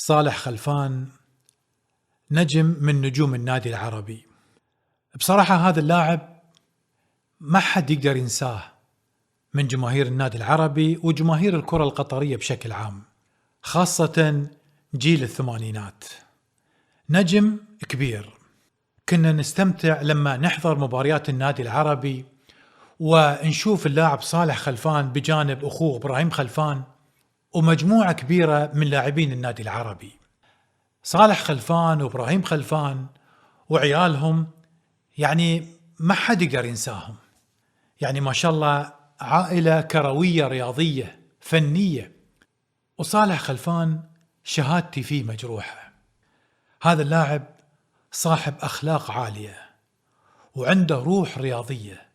صالح خلفان نجم من نجوم النادي العربي. بصراحة هذا اللاعب ما حد يقدر ينساه من جماهير النادي العربي وجماهير الكرة القطرية بشكل عام، خاصة جيل الثمانينات. نجم كبير، كنا نستمتع لما نحضر مباريات النادي العربي ونشوف اللاعب صالح خلفان بجانب أخوه إبراهيم خلفان ومجموعة كبيرة من لاعبين النادي العربي. صالح خلفان وإبراهيم خلفان وعيالهم يعني ما حد يقدر ينساهم، يعني ما شاء الله عائلة كروية رياضية فنية. وصالح خلفان شهادتي فيه مجروحة. هذا اللاعب صاحب أخلاق عالية وعنده روح رياضية.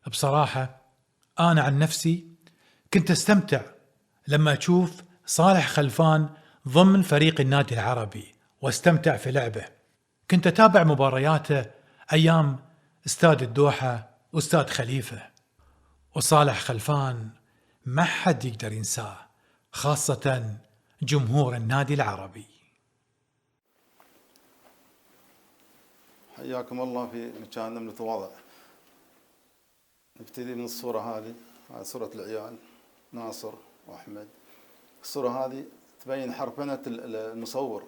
بصراحة أنا عن نفسي كنت أستمتع لما أشوف صالح خلفان ضمن فريق النادي العربي واستمتع في لعبه. كنت أتابع مبارياته أيام استاد الدوحة واستاد خليفة. وصالح خلفان ما حد يقدر ينساه، خاصة جمهور النادي العربي. حياكم الله في مكاننا المتواضع. نبتدي من الصورة هذه صورة العيال ناصر وأحمد. الصورة هذه تبين حرفنة المصور،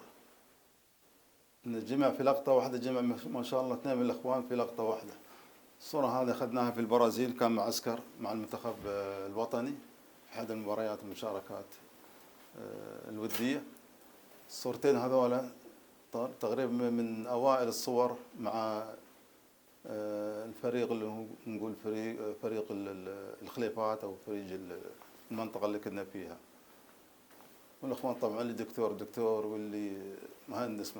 إن جمع في لقطة واحدة، جمع ما شاء الله اثنين من الإخوان في لقطة واحدة. الصورة هذه أخذناها في البرازيل، كان معسكر مع المنتخب الوطني في أحد المباريات والمشاركات الودية. الصورتين هذولا تقريبا من أوائل الصور مع الفريق اللي نقول فريق الخليفات أو فريق المنطقة اللي كنا فيها. والإخوان طبعا اللي دكتور واللي مهندس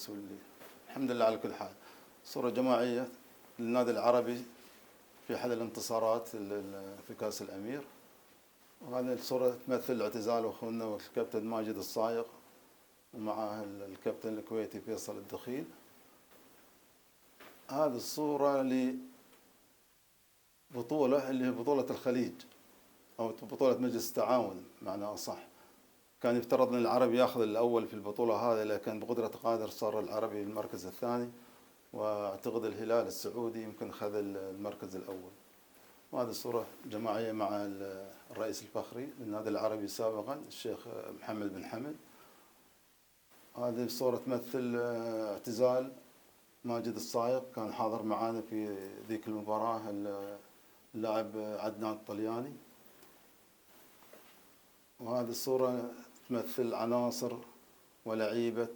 واللي الحمد لله على كل حال. صورة جماعية للنادي العربي في أحد الانتصارات في كأس الأمير. وهذه الصورة تمثل اعتزال أخونا والكابتن ماجد الصايغ ومعه الكابتن الكويتي فيصل الدخيل. هذه الصورة لبطولة اللي هي بطولة الخليج أو بطولة مجلس التعاون معنى أصح. كان يفترض أن العربي يأخذ الأول في البطولة هذه، لكن بقدرة قادر صار العربي المركز الثاني، واعتقد الهلال السعودي يمكن خذ المركز الأول. وهذه الصورة جماعية مع الرئيس الفخري للنادي العربي سابقا الشيخ محمد بن حمد. هذه الصورة تمثل اعتزال ماجد الصايغ، كان حاضر معانا في ذيك المباراة اللاعب عدنان الطلياني. وهذه الصورة تمثل عناصر ولعيبة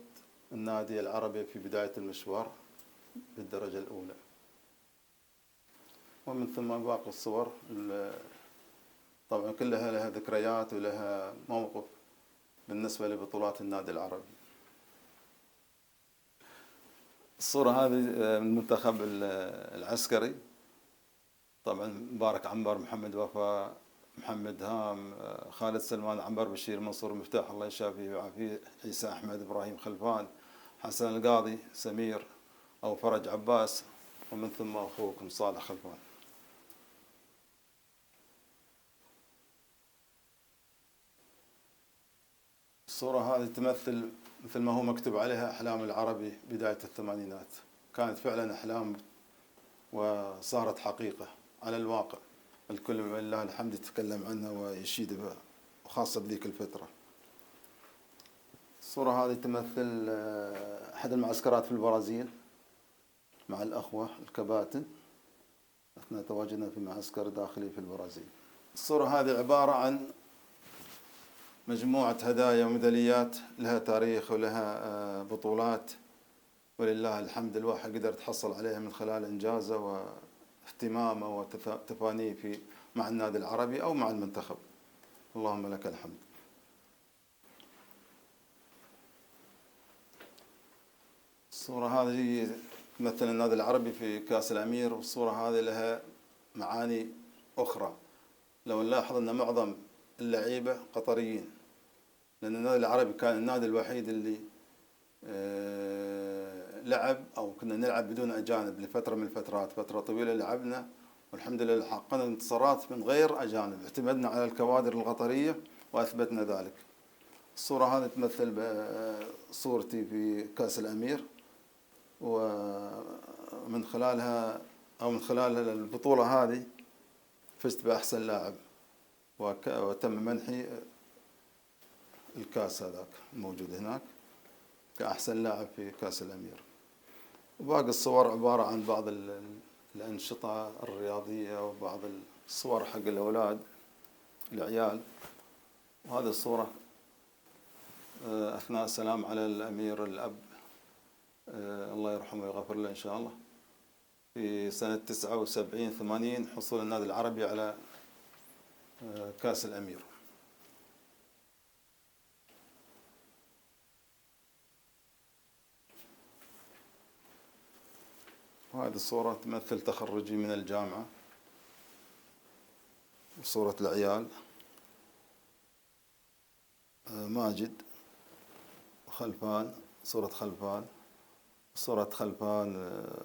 النادي العربي في بداية المشوار بالدرجة الأولى. ومن ثم باقي الصور طبعا كلها لها ذكريات ولها موقف بالنسبة لبطولات النادي العربي. الصورة هذه من المنتخب العسكري، طبعا مبارك عنبر، محمد وفاء، محمد هام، خالد سلمان، عنبر بشير، منصور مفتاح الله يشافيه ويعافيه، عيسى أحمد، إبراهيم خلفان، حسن القاضي، سمير أو فرج عباس، ومن ثم أخوكم صالح خلفان. الصورة هذه تمثل مثل ما هو مكتوب عليها أحلام العربي بداية الثمانينات. كانت فعلا أحلام وصارت حقيقة على الواقع. الكل ولله الحمد يتكلم عنها ويشيد بها، وخاصة بذيك الفترة. الصورة هذه تمثل أحد المعسكرات في البرازيل مع الأخوة الكباتن أثناء تواجدنا في معسكر داخلي في البرازيل. الصورة هذه عبارة عن مجموعة هدايا وميداليات لها تاريخ ولها بطولات، ولله الحمد الواحد قدر يتحصل عليها من خلال إنجازه واهتمامه وتفانيه في مع النادي العربي أو مع المنتخب. اللهم لك الحمد. الصورة هذه تمثل النادي العربي في كأس الأمير، والصورة هذه لها معاني أخرى. لو نلاحظ أن معظم اللعيبة قطريين، لأن النادي العربي كان النادي الوحيد اللي لعب أو كنا نلعب بدون أجانب لفترة من الفترات، فترة طويلة لعبنا والحمد لله حققنا انتصارات من غير أجانب، اعتمدنا على الكوادر القطرية وأثبتنا ذلك. الصورة هذه تمثل صورتي في كأس الأمير، ومن خلالها أو من خلال البطولة هذه فزت بأحسن لاعب، وتم منحي الكأس هذاك الموجود هناك كأحسن لاعب في كأس الأمير. وباقي الصور عبارة عن بعض الأنشطة الرياضية وبعض الصور حق الأولاد العيال. وهذه الصورة أثناء السلام على الأمير الأب الله يرحمه ويغفر له إن شاء الله، في سنة 79-80 حصول النادي العربي على كأس الأمير. وهذه الصورة تمثل تخرجي من الجامعة، وصورة العيال ماجد وخلفان، صورة خلفان، صورة خلفان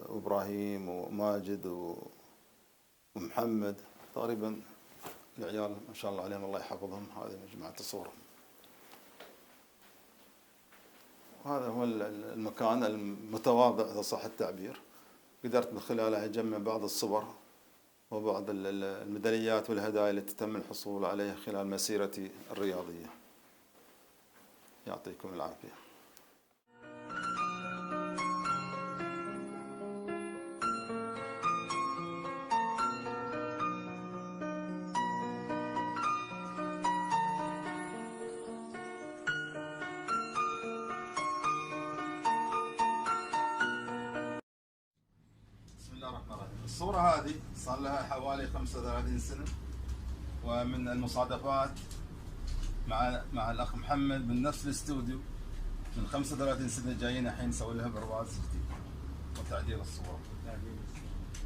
وإبراهيم وماجد ومحمد، تقريبا العيال ما شاء الله عليهم الله يحفظهم. هذه مجموعة الصور. وهذا هو المكان المتواضع إذا صح التعبير، قدرت من خلاله أجمع بعض الصور وبعض الميداليات والهدايا التي تم الحصول عليها خلال مسيرتي الرياضية. يعطيكم العافية. بسم الله الرحمن الرحيم. الصورة هذه صار لها حوالي 35 سنة، ومن المصادفات مع الأخ محمد من نفس الاستوديو من 35 سنة جايين الحين نسوي لها برواز جديد وتعديل الصورة.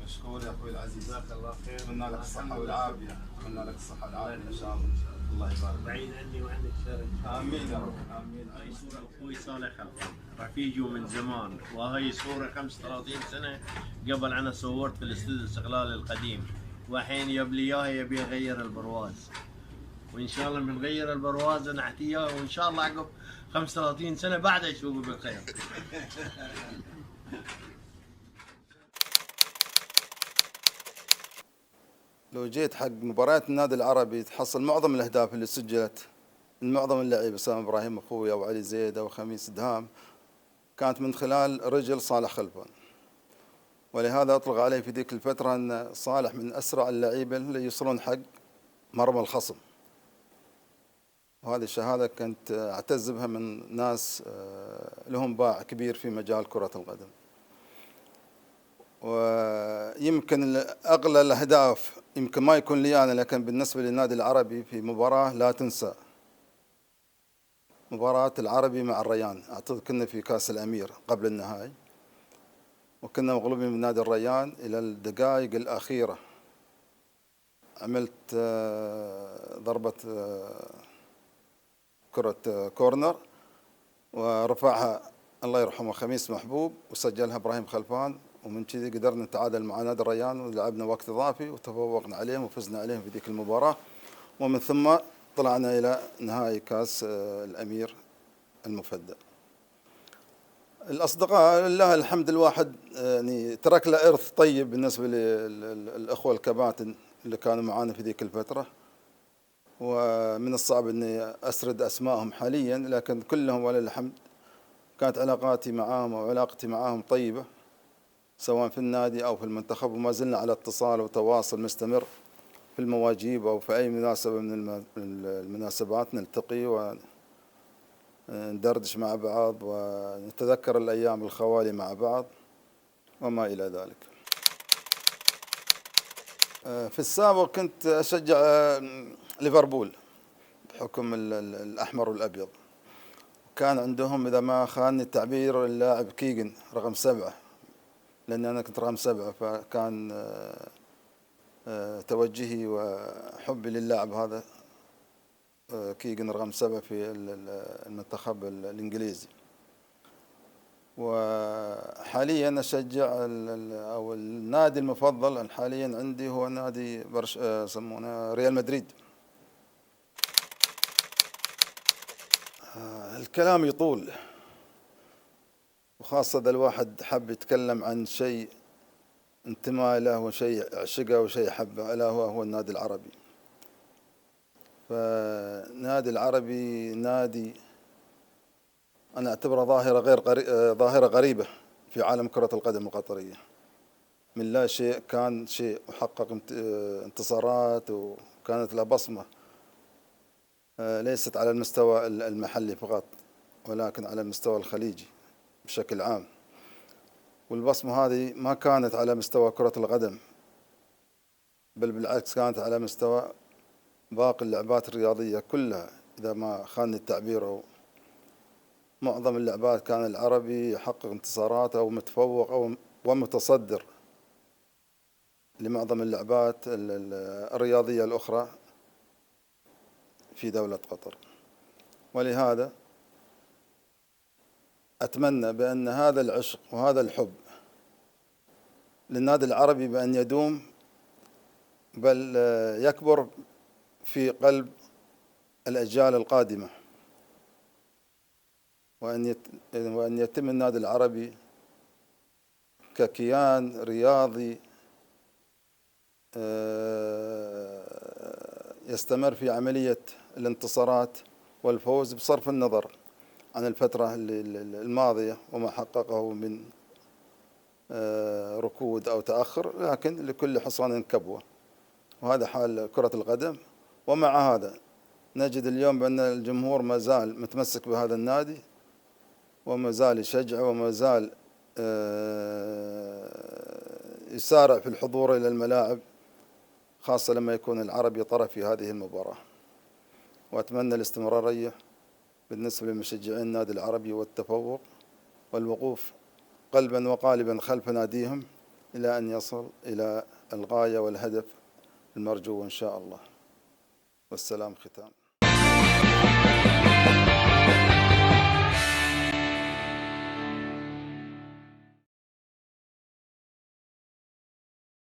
مشكور يا أخوي العزيز، جزاك الله خير. أتمنى لك الصحة والعافية، أتمنى لك الصحة والعافية إن شاء الله. الله يبارك. بعيد عني وعندك شر. آمين يا رب. آمين. هاي صورة أخوي صالح خلفان رفيجي من زمان، وهي صورة 35 سنة قبل أنا صورت في الاستوديو الاستقلال القديم، والحين يبلي إياها يبي يغير البرواز، وإن شاء الله بنغير البرواز ونحتي إياه، وإن شاء الله عقب 35 سنة بعد يشوفوا بالخير. لو جيت حق مباريات النادي العربي تحصل معظم الأهداف اللي سجلت من معظم اللعيبة، سواء إبراهيم أخوي أو علي زيد أو خميس دهام، كانت من خلال رجل صالح خلفان. ولهذا أطلق عليه في ذيك الفترة أن صالح من أسرع اللعيبة اللي يوصلون حق مرمى الخصم. وهذه الشهادة كنت أعتز بها من ناس لهم باع كبير في مجال كرة القدم. ويمكن أغلى الأهداف يمكن ما يكون لي أنا، لكن بالنسبة للنادي العربي في مباراة لا تنسى، مباراة العربي مع الريان. أعتقد كنا في كأس الأمير قبل النهائي، وكنا مغلوبين من نادي الريان إلى الدقائق الأخيرة. عملت ضربة كرة كورنر ورفعها الله يرحمه خميس محبوب، وسجلها إبراهيم خلفان، ومن كذي قدرنا نتعادل مع نادي الريان ولعبنا وقت إضافي وتفوقنا عليهم وفزنا عليهم في ذيك المباراة. ومن ثم طلعنا إلى نهائي كأس الأمير المفدى. الأصدقاء لله الحمد، الواحد يعني ترك له إرث طيب بالنسبة للأخوة الكباتن اللي كانوا معانا في ذيك الفترة، ومن الصعب أني أسرد أسمائهم حاليا، لكن كلهم ولله الحمد كانت علاقاتي معاهم وعلاقتي معاهم طيبة، سواء في النادي أو في المنتخب، وما زلنا على اتصال وتواصل مستمر في المواجيب أو في أي مناسبة من المناسبات نلتقي وندردش مع بعض ونتذكر الأيام الخوالي مع بعض وما إلى ذلك. في السابق كنت أشجع ليفربول بحكم الأحمر والأبيض، كان عندهم إذا ما خانني التعبير اللاعب كيغن رقم 7، لأن أنا كنت رقم 7، فكان توجهي وحبي للاعب هذا كيغن رقم 7 في المنتخب الإنجليزي. وحاليا أشجع أو النادي المفضل حاليا عندي هو نادي يسمونه ريال مدريد. الكلام يطول، وخاصة إذا الواحد حب يتكلم عن شيء انتمى له وشيء عشقه وشيء حبه، ألا هو النادي العربي. فالنادي العربي نادي أنا أعتبره ظاهرة غريبة في عالم كرة القدم القطرية. من لا شيء كان شيء، وحقق انتصارات، وكانت له بصمة ليست على المستوى المحلي فقط، ولكن على المستوى الخليجي بشكل عام. والبصمة هذه ما كانت على مستوى كرة القدم، بل بالعكس كانت على مستوى باقي اللعبات الرياضية كلها، إذا ما خانني التعبير. أو معظم اللعبات كان العربي يحقق انتصارات أو متفوق أو ومتصدر لمعظم اللعبات الرياضية الأخرى في دولة قطر. ولهذا أتمنى بأن هذا العشق وهذا الحب للنادي العربي بأن يدوم، بل يكبر في قلب الأجيال القادمة، وأن يتم النادي العربي ككيان رياضي يستمر في عملية الانتصارات والفوز، بصرف النظر عن الفترة الماضية وما حققه من ركود أو تأخر، لكن لكل حصان كبوة، وهذا حال كرة القدم. ومع هذا نجد اليوم بأن الجمهور ما زال متمسك بهذا النادي، وما زال يشجع، وما زال يسارع في الحضور إلى الملاعب، خاصة لما يكون العربي طرف في هذه المباراة. وأتمنى الاستمرارية بالنسبة لمشجعين النادي العربي، والتفوق والوقوف قلبا وقالبا خلف ناديهم إلى أن يصل إلى الغاية والهدف المرجو إن شاء الله. والسلام ختام.